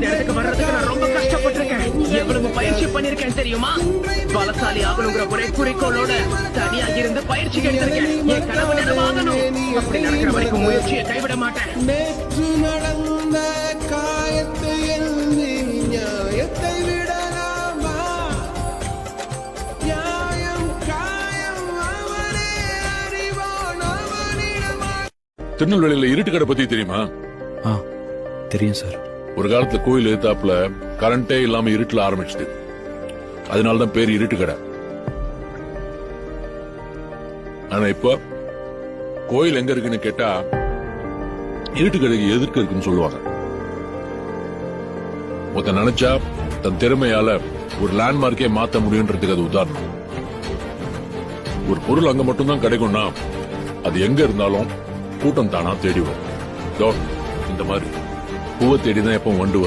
இடத்துக்கு வர்றதுக்கு நான் ரொம்ப கஷ்டப்பட்டிருக்கேன். எவ்வளவு பயிற்சி பண்ணிருக்கேன் தெரியுமா? பலசாலி ஆகணுங்கிற ஒரே குறிக்கோளோட தனியா இருந்து பயிற்சி எடுத்திருக்கேன். என் கனவு நினைவாகணும். அப்படி நடக்கிற வரைக்கும் முயற்சியை கைவிட மாட்டேன். நேற்று நடந்த காயத்தை எழுதி நியாயத்தை விடலாமா? நியாயம் காயம் அவனே அறிவான் அவனிடமா. திருநெல்வேலியில இருட்டு கடை பத்தி தெரியுமா? தெரியும் சார். ஒரு காலத்துல கோயில் எதிர்த்தாப்புல கரண்டே இல்லாம இருட்டுல ஆரம்பிச்சது. அதனாலதான் பேர் இருட்டு கடை. ஆனா இப்ப கோயில் எங்க இருக்குன்னு கேட்டா இருட்டு கடைக்கு எதிர்க்க இருக்குன்னு சொல்லுவாங்க. ஒருத்தன் நினைச்சா தன் திறமையால ஒரு லேண்ட்மார்க்கே மாத்த முடியும்ன்றதுக்கு அது உதாரணம். ஒரு பொருள் அங்க மட்டும்தான் கிடைக்கும்னா அது எங்க இருந்தாலும் கூட்டம் தானா தேடி வரும். இந்த மாதிரி பூவை தேடிதான் எப்பவும் வண்டு